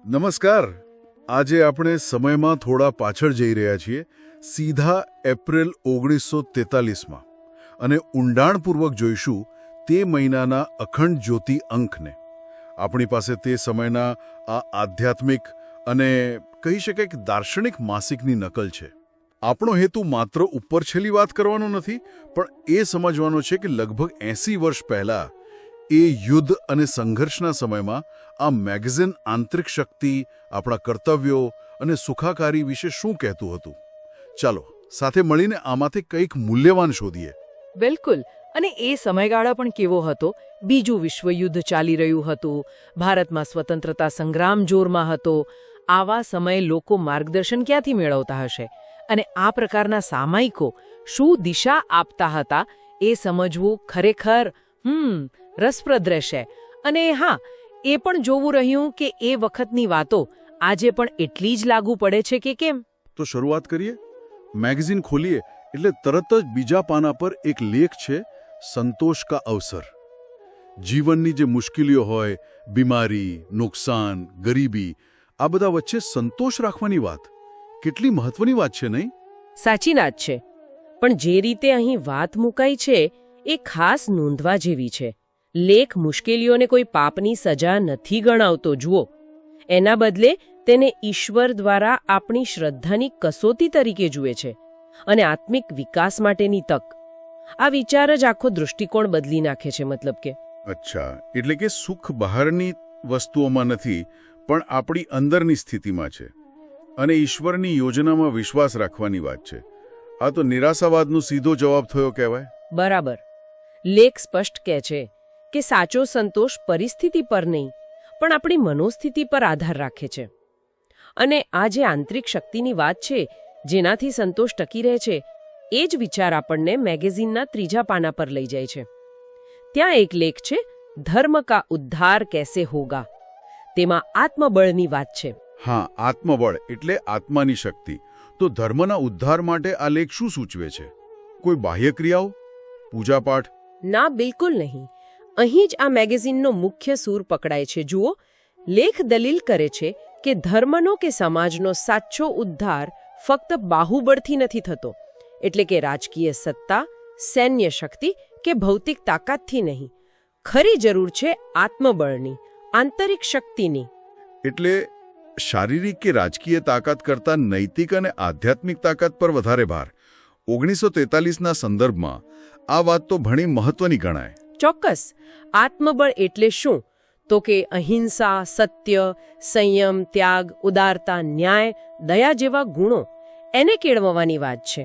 નમસ્કાર. આજે આપણે સમયમાં થોડા પાછળ જઈ રહ્યા છીએ, સીધા એપ્રિલ 1943માં, અને ઊંડાણપૂર્વક જોઈશું તે મહિનાના અખંડ જ્યોતિ અંકને. આપણી પાસે તે સમયના આ આધ્યાત્મિક અને કહી શકાય કે દાર્શનિક માસિકની નકલ છે. આપણો હેતુ માત્ર ઉપરછેલી વાત કરવાનો નથી, પણ એ સમજવાનો છે કે લગભગ 80 વર્ષ પહેલાં એ યુદ્ધ અને સંઘર્ષના સમયમાં આ મેગેઝિન આંતરિક શક્તિ, આપણા કર્તવ્યો અને સુખાકારી વિશે શું કહેતું હતું. ચાલો સાથે મળીને આમાંથી કંઈક મૂલ્યવાન શોધીએ. બિલકુલ. અને એ સમયગાળા પણ કેવો હતો? બીજું વિશ્વયુદ્ધ ચાલી રહ્યું હતું, ભારતમાં સ્વતંત્રતા સંગ્રામ જોરમાં હતો. આવા સમયે લોકો માર્ગદર્શન ક્યાંથી મેળવતા હશે? અને આ પ્રકારના સામાયિકો શું દિશા આપતા હતા એ સમજવું ખરેખર રસપ્રદ રહેશે. અને હા, એ પણ જોવું રહ્યું કે એ વખતની વાતો આજે પણ એટલી જ લાગુ પડે છે કે કેમ. તો શરૂઆત કરીએ. મેગેઝિન ખોલીએ એટલે તરત જ બીજા પાના પર એક લેખ છે, સંતોષ કા અવસર. જીવનની જે મુશ્કેલીઓ હોય, બીમારી, નુકસાન, ગરીબી, આ બધા વચ્ચે સંતોષ રાખવાની વાત કેટલી મહત્વની વાત છે, નહીં? સાચી વાત છે. પણ જે રીતે અહીં વાત મુકાઈ છે એ ખાસ નોંધવા જેવી છે. લેખ મુશ્કેલીઓને કોઈ પાપની સજા નથી ગણાવતો. જુઓ, એના બદલે તેને ઈશ્વર દ્વારા આપણી શ્રદ્ધાની કસોટી તરીકે જુએ છે અને આત્મિક વિકાસ માટેની તક. આ વિચાર જ આખો દૃષ્ટિકોણ બદલી નાખે છે. મતલબ કે અચ્છા, એટલે કે સુખ બહારની વસ્તુઓમાં નથી, પણ આપણી અંદરની સ્થિતિમાં છે, અને ઈશ્વરની યોજનામાં વિશ્વાસ રાખવાની વાત છે. આ તો નિરાશાવાદનો સીધો જવાબ થયો કહેવાય. બરાબર. લેખ સ્પષ્ટ કહે છે કે સાચો સંતોષ પરિસ્થિતિ પર નહીં, પણ આપણી મનોસ્થિતિ પર આધાર રાખે છે. અને આ જે આંતરિક શક્તિની વાત છે, જેનાથી સંતોષ ટકી રહે છે, એ જ વિચાર આપણને મેગેઝિનના 3જા પાના પર લઈ જાય છે. ત્યાં એક લેખ છે, ધર્મ કા ઉદ્ધાર કેસે હોગા. તેમાં આત્મબળની વાત છે. હા, આત્મબળ એટલે આત્માની શક્તિ. તો ધર્મના ઉદ્ધાર માટે આ લેખ શું સૂચવે છે? કોઈ બાહ્ય ક્રિયાઓ, પૂજાપાઠ? ના, બિલકુલ નહીં. અહીં જ આ મેગેઝિનનો મુખ્ય સૂર પકડાય છે. જુઓ, લેખ દલીલ કરે છે કે ધર્મનો કે સમાજનો સાચો ઉદ્ધાર ફક્ત બાહુબળથી નથી થતો, એટલે કે રાજકીય સત્તા, સૈન્ય શક્તિ કે ભૌતિક તાકાતથી નહીં. ખરી જરૂર છે આત્મબળની, આંતરિક શક્તિની. એટલે શારીરિક કે રાજકીય તાકાત કરતાં નૈતિક અને આધ્યાત્મિક તાકાત પર વધારે ભાર. 1943ના સંદર્ભમાં આ વાત તો ઘણી મહત્વની ગણાય. ચોક્કસ. આત્મબળ એટલે શું? તો કે અહિંસા, સત્ય, સંયમ, ત્યાગ, ઉદારતા, ન્યાય, દયા જેવા ગુણો, એને કેળવવાની વાત છે.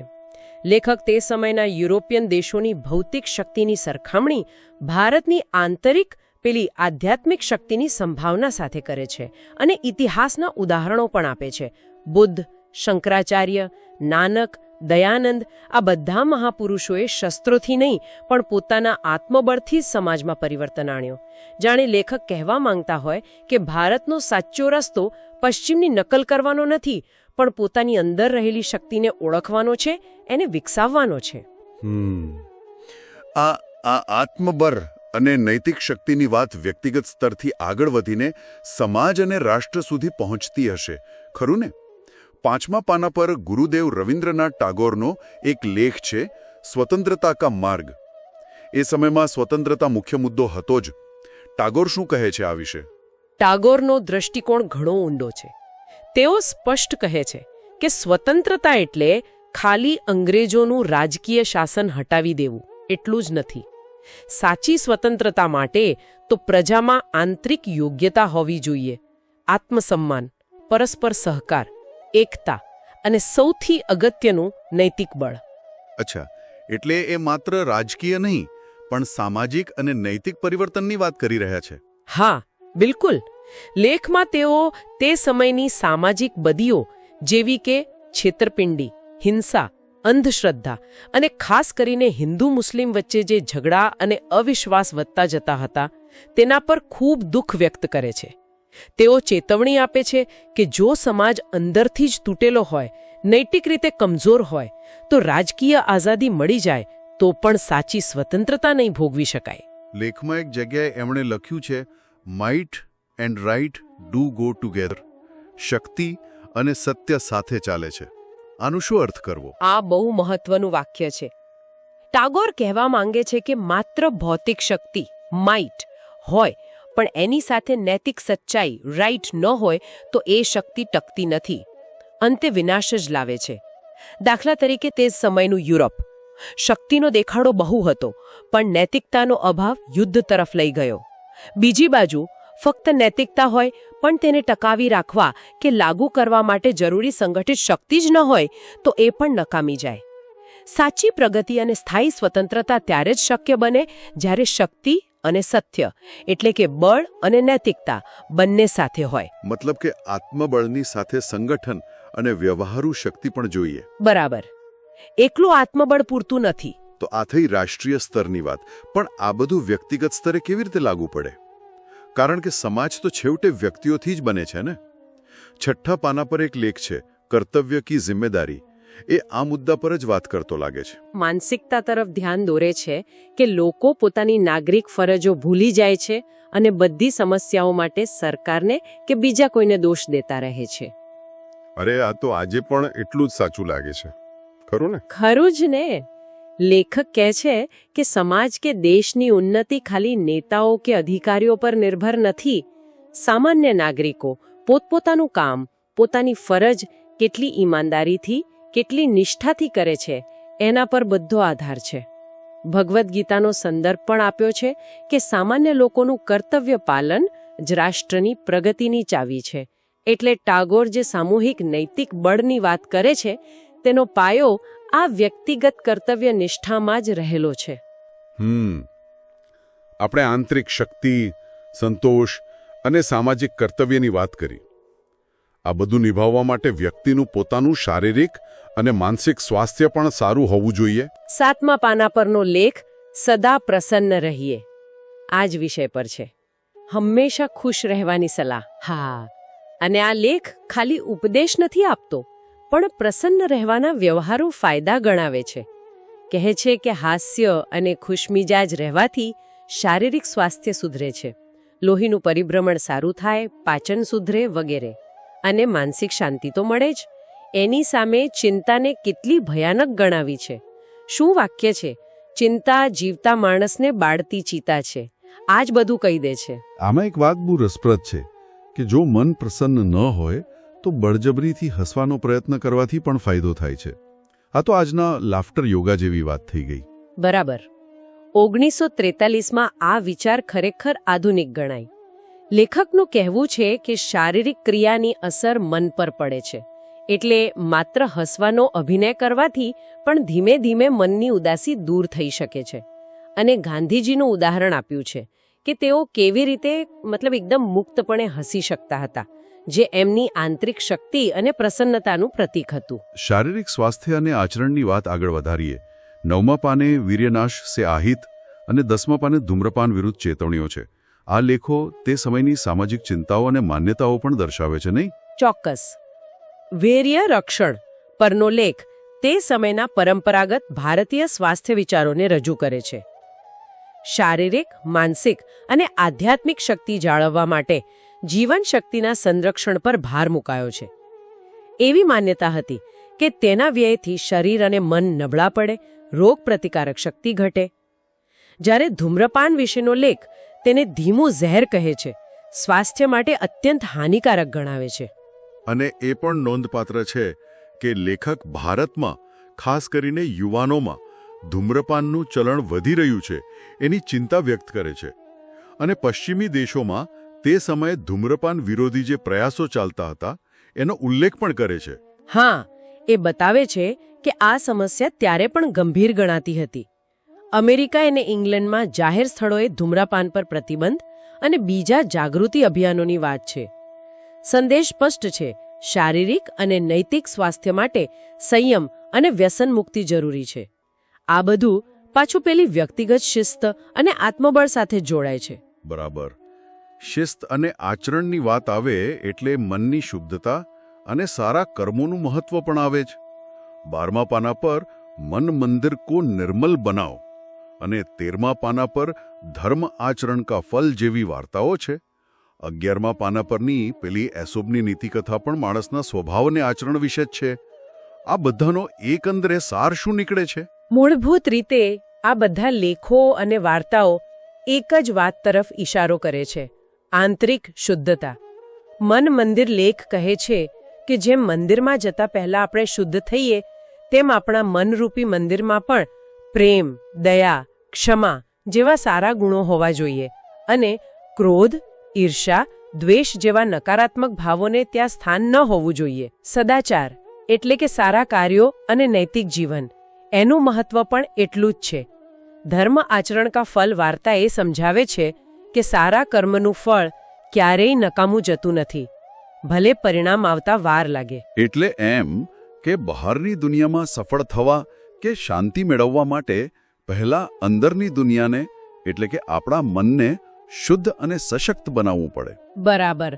લેખક તે સમયના યુરોપિયન દેશોની ભૌતિક શક્તિની સરખામણી ભારતની આંતરિક પેલી આધ્યાત્મિક શક્તિની સંભાવના સાથે કરે છે, અને ઇતિહાસના ઉદાહરણો પણ આપે છે. બુદ્ધ, શંકરાચાર્ય, નાનક, દયાનંદ, આ બધા મહાપુરુષોએ શસ્ત્રોથી નહીં, પણ પોતાના આત્મબળથી જ સમાજમાં પરિવર્તન આણ્યું. જાણે લેખક કહેવા માંગતા હોય કે ભારતનો સાચો રસ્તો પશ્ચિમની નકલ કરવાનો નથી, પણ પોતાની અંદર રહેલી શક્તિને ઓળખવાનો છે, એને વિકસાવવાનો છે. આ આત્મબળ અને નૈતિક શક્તિની વાત વ્યક્તિગત સ્તરથી આગળ વધીને સમાજ અને રાષ્ટ્ર સુધી પહોંચતી હશે, ખરું ને? 5મા પાના પર ગુરુદેવ રવિન્દ્રનાથ ટાગોરનો એક લેખ છે, સ્વતંત્રતા કા માર્ગ. એ સમયમાં સ્વતંત્રતા મુખ્ય મુદ્દો હતો જ. ટાગોર શું કહે છે આ વિશે? ટાગોરનો દૃષ્ટિકોણ ઘણો ઊંડો છે. તેઓ સ્પષ્ટ કહે છે કે સ્વતંત્રતા એટલે ખાલી અંગ્રેજોનું રાજકીય શાસન હટાવી દેવું એટલું જ નથી. સાચી સ્વતંત્રતા માટે તો પ્રજામાં આંતરિક યોગ્યતા હોવી જોઈએ, આત્મસન્માન, પરસ્પર સહકાર, એકતા અને સૌથી અગત્યનું નૈતિક બળ. અચ્છા, એટલે એ માત્ર રાજકીય નહીં, પણ સામાજિક અને નૈતિક પરિવર્તનની વાત કરી રહ્યા છે. હા, બિલકુલ. લેખમાં તેઓ તે સમયની સામાજિક બદીઓ જેવી કે છેતરપિંડી, હિંસા, અંધશ્રદ્ધા અને ખાસ કરીને હિન્દુ મુસ્લિમ વચ્ચે જે ઝઘડા અને અવિશ્વાસ વધતા જતા હતા, તેના પર ખૂબ દુઃખ વ્યક્ત કરે છે. તેઓ ચેતવણી આપે છે કે જો સમાજ અંદરથી જ તૂટેલો હોય, નૈતિક રીતે કમજોર હોય, તો રાજકીય આઝાદી મળી જાય તો પણ સાચી સ્વતંત્રતા નહીં ભોગવી શકાય. લેખમાં એક જગ્યાએ એમણે લખ્યું છે, might and right do go together. શક્તિ અને સત્ય સાથે ચાલે છે. આનું શું અર્થ કરવો? આ બહુ મહત્વનું વાક્ય છે. ટાગોર કહેવા માંગે છે કે માત્ર ભૌતિક શક્તિ માઇટ હોય પણ એની સાથે નૈતિક સચ્ચાઈ રાઈટ ન હોય તો એ શક્તિ ટકતી નથી, અંતે વિનાશ જ લાવે છે. દાખલા તરીકે તે સમયનું યુરોપ. શક્તિનો દેખાડો બહુ હતો પણ નૈતિકતાનો અભાવ યુદ્ધ તરફ લઈ ગયો. બીજી બાજુ ફક્ત નૈતિકતા હોય પણ તેને ટકાવી રાખવા કે લાગુ કરવા માટે જરૂરી સંગઠિત શક્તિ જ ન હોય તો એ પણ નકામી જાય. સાચી પ્રગતિ અને સ્થાયી સ્વતંત્રતા ત્યારે જ શક્ય બને જ્યારે શક્તિ અને સત્ય એટલે કે બળ અને નૈતિકતા બંને સાથે હોય. મતલબ કે આત્મબળની સાથે સંગઠન અને વ્યવહારુ શક્તિ પણ જોઈએ. બરાબર. એકલું આત્મબળ પૂરતું નથી. તો આ થઈ રાષ્ટ્રીય સ્તરની વાત, પણ આ બધું વ્યક્તિગત સ્તરે કેવી રીતે લાગુ પડે? કારણ કે સમાજ તો છેવટે વ્યક્તિઓથી જ બને છે ને. 6 પાના પર એક લેખ છે, કર્તવ્ય કી જિમ્મેદારી. એ આ મુદ્દા પર જ વાત કરતો લાગે છે. માનસિકતા તરફ ધ્યાન દોરે છે કે લોકો પોતાની નાગરિક ફરજો ભૂલી જાય છે અને બધી સમસ્યાઓ માટે સરકારને કે બીજા કોઈને દોષ દેતા રહે છે. અરે આ તો આજે પણ એટલું જ સાચું લાગે છે, ખરું ને? ખરું જ ને. લેખક કહે છે કે સમાજ કે દેશની ઉન્નતિ ખાલી નેતાઓ કે અધિકારીઓ પર નિર્ભર નથી. સામાન્ય નાગરિકો પોતપોતાનું કામ, પોતાની ફરજ કેટલી ઈમાનદારીથી, કેટલી નિષ્ઠાથી કરે છે એના પર બધો આધાર છે. ભગવદ્ ગીતાનો સંદર્ભ પણ આપ્યો છે કે સામાન્ય લોકોનું કર્તવ્ય પાલન જ રાષ્ટ્રની પ્રગતિની ચાવી છે. એટલે ટાગોર જે સામૂહિક નૈતિક બળની વાત કરે છે તેનો પાયો આ વ્યક્તિગત કર્તવ્ય નિષ્ઠામાં જ રહેલો છે. આપણે આંતરિક શક્તિ, સંતોષ અને સામાજિક કર્તવ્યની વાત કરી. આ બધું નિભાવવા માટે વ્યક્તિનું પોતાનું શારીરિક અને માનસિક સ્વાસ્થ્ય પણ સારું હોવું જોઈએ. 7મા પાના પરનો લેખ સદા પ્રસન્ન રહીએ આ જ વિષય પર છે. હંમેશા ખુશ રહેવાની સલાહ. હા, અને આ લેખ ખાલી ઉપદેશ નથી આપતો પણ પ્રસન્ન રહેવાના વ્યવહારુ ફાયદા ગણાવે છે. કહે છે કે હાસ્ય અને ખુશમિજાજ રહેવાથી શારીરિક સ્વાસ્થ્ય સુધરે છે, લોહીનું પરિભ્રમણ સારું થાય, પાચન સુધરે વગેરે. અને માનસિક શાંતિ તો મળે જ. એની સામે ચિંતાને કેટલી ભયાનક ગણાવી છે. શું વાક્ય છે! ચિંતા જીવતા માણસને બાળતી ચિતા છે. આ જ બધું કહી દે છે. આમાં એક વાત બહુ રસપ્રદ છે કે જો મન પ્રસન્ન ન હોય તો બળજબરીથી હસવાનો પ્રયત્ન કરવાથી પણ ફાયદો થાય છે. આ તો આજના લાફ્ટર યોગા જેવી વાત થઈ ગઈ. બરાબર. 1943માં આ વિચાર ખરેખર આધુનિક ગણાય. લેખકનું કહેવું છે કે શારીરિક ક્રિયાની અસર મન પર પડે છે. એટલે માત્ર હસવાનો અભિનય કરવાથી પણ ધીમે ધીમે મનની ઉદાસી દૂર થઈ શકે છે. અને ગાંધીજીનું ઉદાહરણ આપ્યું છે કે તેઓ કેવી રીતે એકદમ મુક્તપણે હસી શકતા હતા, જે એમની આંતરિક શક્તિ અને પ્રસન્નતાનું પ્રતીક હતું. શારીરિક સ્વાસ્થ્ય અને આચરણની વાત આગળ વધારીએ. 9મા પાને વીર્યનાશ સે આહિત અને 10મા પાને ધૂમ્રપાન વિરુદ્ધ ચેતવણીઓ છે. આ લેખો તે સમયની સામાજિક ચિંતાઓ અને માન્યતાઓ પણ દર્શાવે છે, નહીં? ચોક્કસ. વીર્ય રક્ષણ પરનો લેખ તે સમયના પરંપરાગત ભારતીય સ્વાસ્થ્ય વિચારોને રજૂ કરે છે. શારીરિક, માનસિક અને આધ્યાત્મિક શક્તિ જાળવવા માટે જીવન શક્તિના સંરક્ષણ પર ભાર મુકાયો છે. એવી માન્યતા હતી કે તેના વ્યયથી શરીર અને મન નબળા પડે, રોગ પ્રતિકારક શક્તિ ઘટે. જ્યારે ધૂમ્રપાન વિશેનો લેખ તેને ધીમું ઝેર કહે છે, સ્વાસ્થ્ય માટે અત્યંત હાનિકારક ગણાવે છે. અને એ પણ નોંધપાત્ર છે કે લેખક ભારતમાં, ખાસ કરીને યુવાનોમાં ધૂમ્રપાનનું ચલણ વધી રહ્યું છે એની ચિંતા વ્યક્ત કરે છે. અને પશ્ચિમી દેશોમાં તે સમયે ધૂમ્રપાન વિરોધી જે પ્રયાસો ચાલતા હતા એનો ઉલ્લેખ પણ કરે છે. હા, એ બતાવે છે કે આ સમસ્યા ત્યારે પણ ગંભીર ગણાતી હતી. અમેરિકા અને ઇંગ્લેન્ડમાં જાહેર સ્થળોએ ધૂમ્રપાન પર પ્રતિબંધ અને બીજા જાગૃતિ અભિયાનોની વાત છે. સંદેશ સ્પષ્ટ છે: શારીરિક અને નૈતિક સ્વાસ્થ્ય માટે સંયમ અને વ્યસન મુક્તિ જરૂરી છે. આ બધું પાછું પેલી વ્યક્તિગત શિસ્ત અને આત્મબળ સાથે જોડાય છે. બરાબર. શિસ્ત અને આચરણની વાત આવે એટલે મનની શુદ્ધતા અને સારા કર્મોનું મહત્વ પણ આવે જ. 12મા પાના પર મન મંદિર કો નિર્મલ બનાવ અને 13મા પાના પર ધર્મ આચરણ કા ફલ જેવી વાર્તાઓ છે. 11મા પાના પરની પેલી એસોબની નીતિકથા પણ માણસના સ્વભાવ અને આચરણ વિશે જ છે. આ બધાનો એકંદરે સાર શું નીકળે છે? મૂળભૂત રીતે આ બધા લેખો અને વાર્તાઓ એક જ વાત તરફ ઇશારો કરે છે: આંતરિક શુદ્ધતા. મન મંદિર લેખ કહે છે કે જેમ મંદિરમાં જતા પહેલા આપણે શુદ્ધ થઈએ, તેમ આપણા મનરૂપી મંદિરમાં પણ પ્રેમ, દયા, ક્ષમા જેવા સારા ગુણો હોવા જોઈએ, અને ક્રોધ, ઈર્ષા, દ્વેષ જેવા નકારાત્મક ભાવોને ત્યાં સ્થાન ન હોવું જોઈએ. સદાચાર એટલે કે સારા કાર્યો અને નૈતિક જીવન, એનું મહત્વ પણ એટલું જ છે. ધર્મ આચરણ કા ફલ વાર્તા એ સમજાવે છે કે સારા કર્મનું ફળ ક્યારેય નકામું જતું નથી, ભલે પરિણામ આવતા વાર લાગે. એટલે એમ કે બહારની દુનિયામાં સફળ થવા કે શાંતિ મેળવવા માટે પહેલા અંદરની દુનિયાને એટલે કે આપણા મનને શુદ્ધ અને સશક્ત બનાવવું પડે. બરાબર.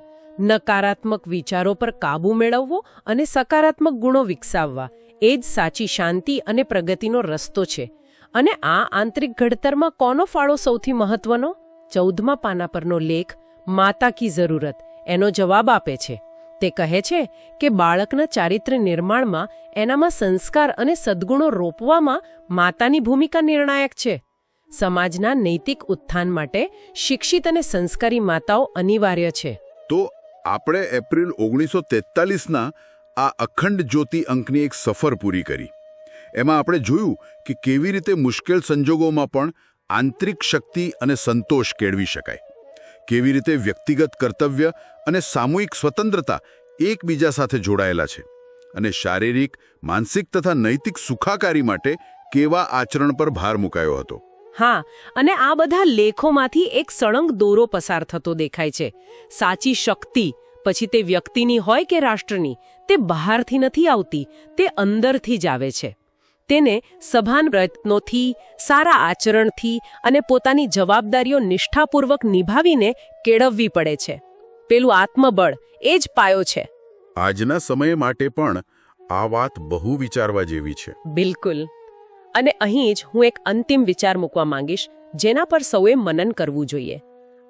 નકારાત્મક વિચારો પર કાબૂ મેળવવો અને સકારાત્મક ગુણો વિકસાવવા એ જ સાચી શાંતિ અને પ્રગતિનો રસ્તો છે. અને આ આંતરિક ઘડતરમાં કોનો ફાળો સૌથી મહત્વનો? 14મા પાના પરનો લેખ માતા કી જરૂરત એનો જવાબ આપે છે. તે કહે છે કે બાળકના ચારિત્ર્ય નિર્માણમાં, એનામાં સંસ્કાર અને સદ્ગુણો રોપવામાં માતાની ભૂમિકા નિર્ણાયક છે. સમાજના નૈતિક ઉત્થાન માટે શિક્ષિત અને સંસ્કારી માતાઓ અનિવાર્ય છે. તો આપણે એપ્રિલ 1943ના આ અખંડ જ્યોતિ અંકની એક સફર પૂરી કરી. એમાં આપણે જોયું કે કેવી રીતે મુશ્કેલ સંજોગોમાં પણ આંતરિક શક્તિ અને સંતોષ કેળવી શકાય, કેવી રીતે વ્યક્તિગત કર્તવ્ય અને સામૂહિક સ્વતંત્રતા એકબીજા સાથે જોડાયેલા છે, અને શારીરિક, માનસિક તથા નૈતિક સુખાકારી માટે કેવા આચરણ પર ભાર મુકાયો હતો. હા, અને આ બધા લેખોમાંથી એક સળંગ દોરો પસાર થતો દેખાય છે. સાચી શક્તિ, પછી તે વ્યક્તિની હોય કે રાષ્ટ્રની, તે બહારથી નથી આવતી, તે અંદરથી જ આવે છે. તેને સભાન પ્રયત્નોથી, સારા આચરણથી અને પોતાની જવાબદારીઓ નિષ્ઠાપૂર્વક નિભાવીને કેળવવી પડે છે. પેલું આત્મબળ એ જ પાયો છે. આજના સમય માટે પણ આ વાત બહુ વિચારવા જેવી છે. બિલકુલ. અને અહીં જ હું એક અંતિમ વિચાર મૂકવા માંગીશ, જેના પર સૌએ મનન કરવું જોઈએ.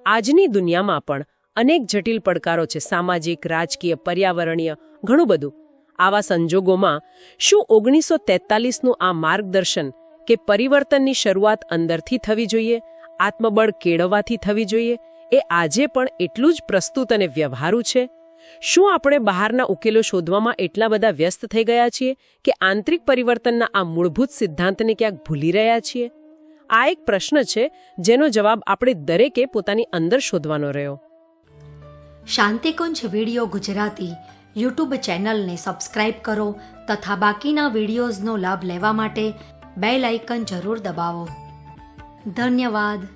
આજની દુનિયામાં પણ અનેક જટિલ પડકારો છે, સામાજિક, રાજકીય, પર્યાવરણીય, ઘણું બધું. આવા સંજોગોમાં શું 1943નું આ માર્ગદર્શન કે પરિવર્તનની શરૂઆત અંદરથી થવી જોઈએ, આત્મબળ કેળવવાથી થવી જોઈએ, એ આજે પણ એટલું જ પ્રસ્તુત અને વ્યવહારુ છે? શું આપણે બહારના ઉકેલો શોધવામાં એટલા બધા વ્યસ્ત થઈ ગયા છીએ કે આંતરિક પરિવર્તનના આ મૂળભૂત સિદ્ધાંતને ક્યાંક ભૂલી રહ્યા છીએ? આ એક પ્રશ્ન છે જેનો જવાબ આપણે દરેકે પોતાની અંદર શોધવાનો રહ્યો. શાંતિકુંજ વિડિયો ગુજરાતી યુટ્યુબ ચેનલને સબસ્ક્રાઇબ કરો તથા બાકીના વિડિયોઝનો લાભ લેવા માટે બેલ આઇકન જરૂર દબાવો. ધન્યવાદ.